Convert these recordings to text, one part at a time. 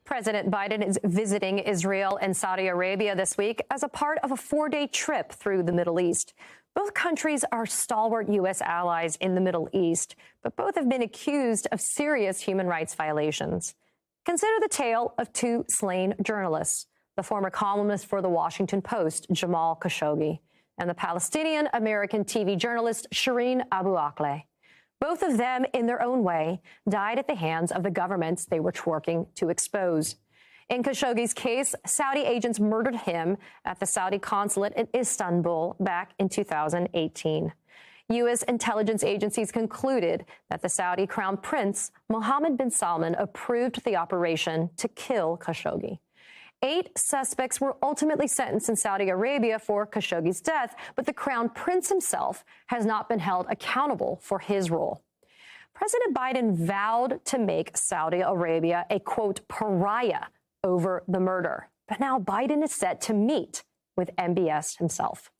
President Biden is visiting Israel and Saudi Arabia this week as a part of a 4-day trip through the Middle East. Both countries are stalwart U.S. allies in the Middle East, but both have been accused of serious human rights violations. Consider the tale of two slain journalists, the former columnist for The Washington Post, Jamal Khashoggi, and the Palestinian-American TV journalist Shireen Abu Akleh. Both of them, in their own way, died at the hands of the governments they were working to expose. In Khashoggi's case, Saudi agents murdered him at the Saudi consulate in Istanbul back in 2018. U.S. intelligence agencies concluded that the Saudi Crown Prince, Mohammed bin Salman, approved the operation to kill Khashoggi. 8 suspects were ultimately sentenced in Saudi Arabia for Khashoggi's death, but the Crown Prince himself has not been held accountable for his role. President Biden vowed to make Saudi Arabia a, quote, pariah over the murder. But now Biden is set to meet with MBS himself.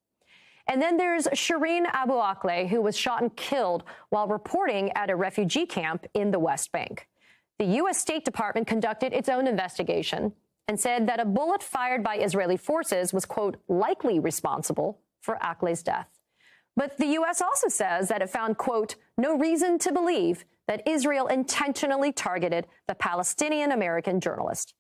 And then there's Shireen Abu Akleh, who was shot and killed while reporting at a refugee camp in the West Bank. The U.S. State Department conducted its own investigation and said that a bullet fired by Israeli forces was, quote, likely responsible for Akleh's death. But the U.S. also says that it found, quote, no reason to believe that Israel intentionally targeted the Palestinian-American journalist.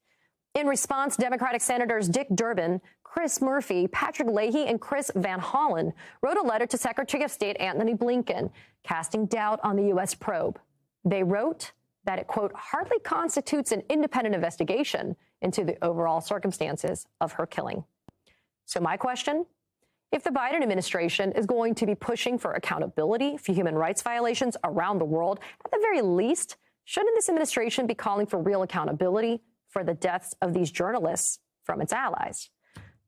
In response, Democratic Senators Dick Durbin, Chris Murphy, Patrick Leahy, and Chris Van Hollen wrote a letter to Secretary of State Antony Blinken, casting doubt on the U.S. probe. They wrote that it, quote, hardly constitutes an independent investigation into the overall circumstances of her killing. So my question, if the Biden administration is going to be pushing for accountability for human rights violations around the world, at the very least, shouldn't this administration be calling for real accountability for the deaths of these journalists from its allies?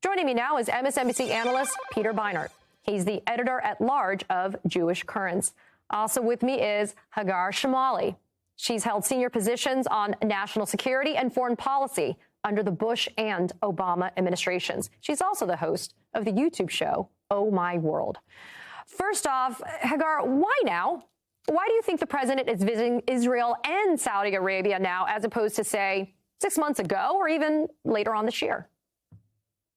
Joining me now is MSNBC analyst Peter Beinart. He's the editor-at-large of Jewish Currents. Also with me is Hagar Chemali. She's held senior positions on national security and foreign policy under the Bush and Obama administrations. She's also the host of the YouTube show, Oh My World. First off, Hagar, why now? Why do you think the president is visiting Israel and Saudi Arabia now, as opposed to, say, 6 months ago or even later on this year?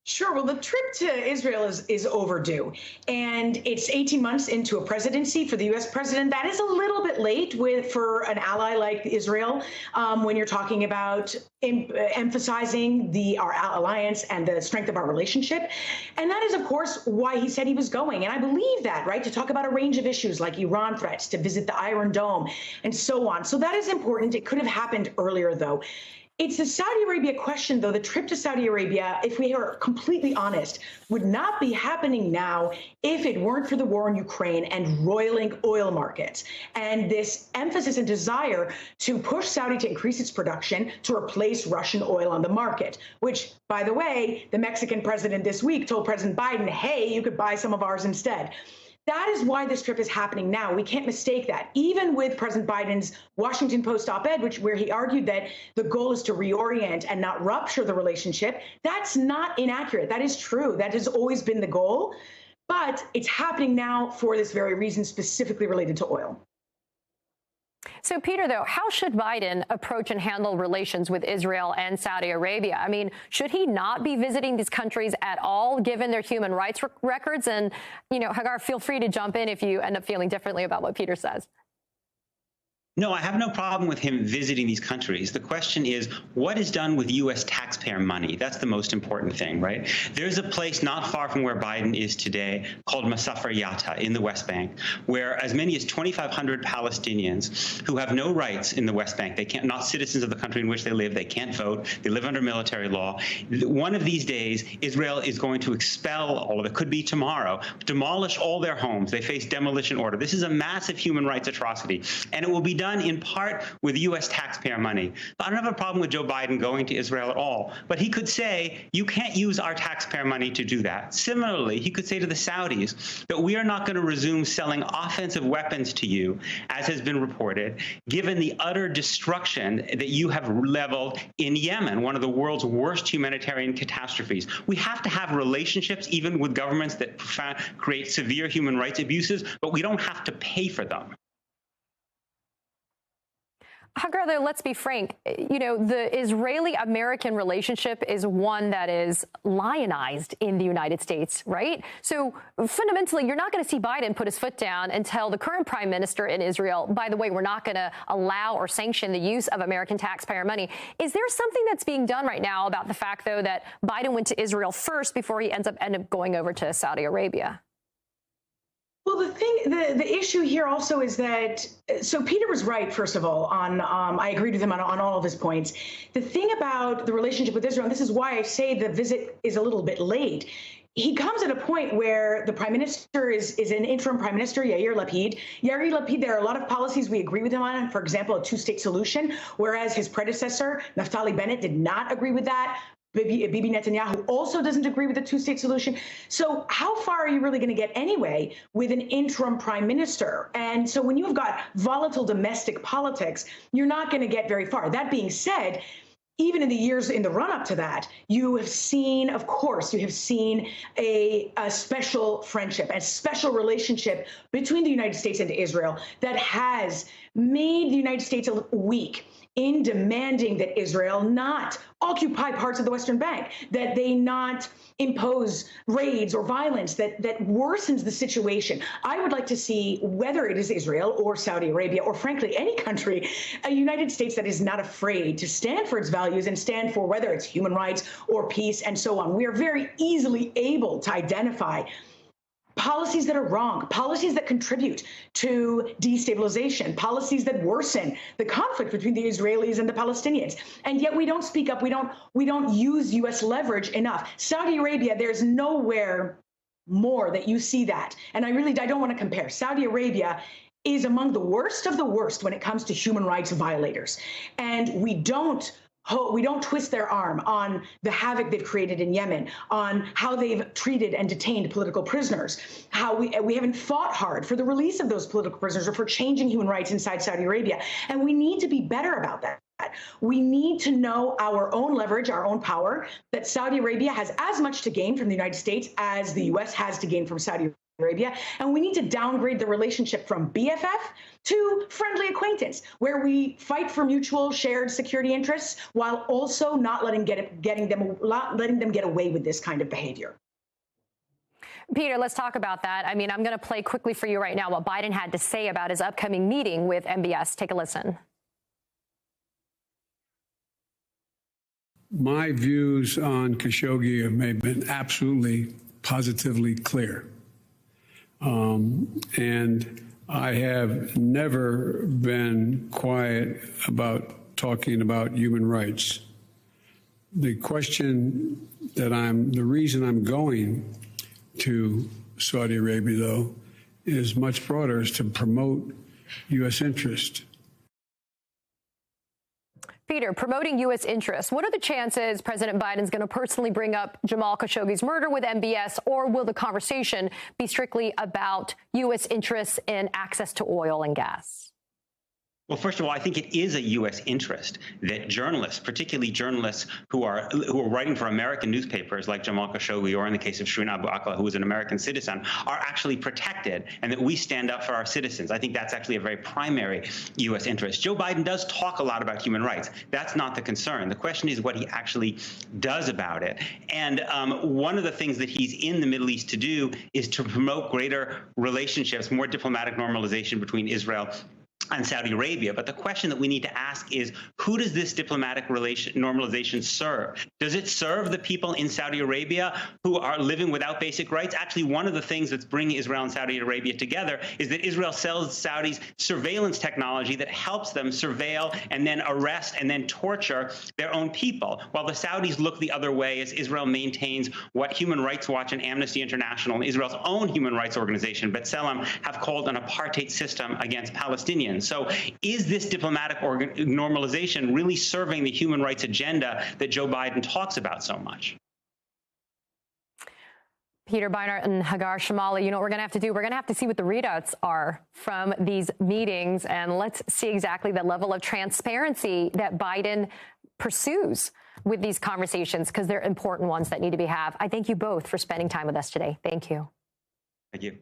Sure. Well, the trip to Israel is overdue, and it's 18 months into a presidency for the U.S. president. That is a little bit late for an ally like Israel when you're talking about emphasizing our alliance and the strength of our relationship. And that is, of course, why he said he was going. And I believe that, right, to talk about a range of issues like Iran threats, to visit the Iron Dome, and so on. So that is important. It could have happened earlier, though. It's the Saudi Arabia question, though. The trip to Saudi Arabia, if we are completely honest, would not be happening now if it weren't for the war in Ukraine and roiling oil markets and this emphasis and desire to push Saudi to increase its production to replace Russian oil on the market, which, by the way, the Mexican president this week told President Biden, hey, you could buy some of ours instead. That is why this trip is happening now. We can't mistake that. Even with President Biden's Washington Post op-ed, where he argued that the goal is to reorient and not rupture the relationship, that's not inaccurate. That is true. That has always been the goal. But it's happening now for this very reason, specifically related to oil. So, Peter, though, how should Biden approach and handle relations with Israel and Saudi Arabia? I mean, should he not be visiting these countries at all, given their human rights records? And, you know, Hagar, feel free to jump in if you end up feeling differently about what Peter says. No, I have no problem with him visiting these countries. The question is, what is done with U.S. taxpayer money? That's the most important thing, right? There's a place not far from where Biden is today called Masafer Yatta in the West Bank, where as many as 2,500 Palestinians who have no rights in the West Bank, they can't, not citizens of the country in which they live, they can't vote, they live under military law. One of these days, Israel is going to expel all of it, could be tomorrow, demolish all their homes. They face demolition order. This is a massive human rights atrocity, and it will be done in part with U.S. taxpayer money. I don't have a problem with Joe Biden going to Israel at all, but he could say, you can't use our taxpayer money to do that. Similarly, he could say to the Saudis that we are not going to resume selling offensive weapons to you, as has been reported, given the utter destruction that you have leveled in Yemen, one of the world's worst humanitarian catastrophes. We have to have relationships even with governments that create severe human rights abuses, but we don't have to pay for them. Hagar, though, let's be frank, the Israeli-American relationship is one that is lionized in the United States, right? So fundamentally, you're not going to see Biden put his foot down and tell the current prime minister in Israel, by the way, we're not going to allow or sanction the use of American taxpayer money. Is there something that's being done right now about the fact, though, that Biden went to Israel first before he end up going over to Saudi Arabia? Well, the issue here also is that, so Peter was right, first of all, I agreed with him on all of his points. The thing about the relationship with Israel, and this is why I say the visit is a little bit late, he comes at a point where the prime minister is an interim prime minister, Yair Lapid. Yair Lapid, there are a lot of policies we agree with him on, for example, a two-state solution, whereas his predecessor, Naftali Bennett, did not agree with that. Bibi Netanyahu also doesn't agree with the two-state solution. So how far are you really going to get anyway with an interim prime minister? And so when you've got volatile domestic politics, you're not going to get very far. That being said, even in the years in the run-up to that, you have seen, of course, a special friendship, a special relationship between the United States and Israel that has made the United States weak in demanding that Israel not occupy parts of the Western Bank, that they not impose raids or violence that worsens the situation. I would like to see, whether it is Israel or Saudi Arabia or frankly any country, a United States that is not afraid to stand for its values and stand for whether it's human rights or peace and so on. We are very easily able to identify policies that are wrong, policies that contribute to destabilization, policies that worsen the conflict between the Israelis and the Palestinians. And yet we don't speak up. We don't use U.S. leverage enough. Saudi Arabia, there's nowhere more that you see that. And I don't want to compare. Saudi Arabia is among the worst of the worst when it comes to human rights violators. And we don't twist their arm on the havoc they've created in Yemen, on how they've treated and detained political prisoners, how we haven't fought hard for the release of those political prisoners or for changing human rights inside Saudi Arabia. And we need to be better about that. We need to know our own leverage, our own power, that Saudi Arabia has as much to gain from the United States as the U.S. has to gain from Saudi Arabia. And we need to downgrade the relationship from BFF to friendly acquaintance, where we fight for mutual shared security interests while also not letting them get away with this kind of behavior. Peter, let's talk about that. I mean, I'm going to play quickly for you right now what Biden had to say about his upcoming meeting with MBS. Take a listen. My views on Khashoggi have been absolutely, positively clear. And I have never been quiet about talking about human rights. The reason I'm going to Saudi Arabia, though, is much broader, is to promote U.S. interest. Peter, promoting U.S. interests. What are the chances President Biden's going to personally bring up Jamal Khashoggi's murder with MBS, or will the conversation be strictly about U.S. interests in access to oil and gas? Well, first of all, I think it is a U.S. interest that journalists, particularly journalists who are writing for American newspapers like Jamal Khashoggi, or in the case of Shireen Abu Akleh, who is an American citizen, are actually protected, and that we stand up for our citizens. I think that's actually a very primary U.S. interest. Joe Biden does talk a lot about human rights. That's not the concern. The question is what he actually does about it. And one of the things that he's in the Middle East to do is to promote greater relationships, more diplomatic normalization between Israel and Saudi Arabia. But the question that we need to ask is, who does this diplomatic normalization serve? Does it serve the people in Saudi Arabia who are living without basic rights? Actually, one of the things that's bringing Israel and Saudi Arabia together is that Israel sells Saudis surveillance technology that helps them surveil and then arrest and then torture their own people, while the Saudis look the other way as Israel maintains what Human Rights Watch and Amnesty International and Israel's own human rights organization, B'Tselem, have called an apartheid system against Palestinians. So is this diplomatic normalization really serving the human rights agenda that Joe Biden talks about so much? Peter Beinart and Hagar Chemali, you know what we're going to have to do? We're going to have to see what the readouts are from these meetings, and let's see exactly the level of transparency that Biden pursues with these conversations, because they're important ones that need to be had. I thank you both for spending time with us today. Thank you. Thank you.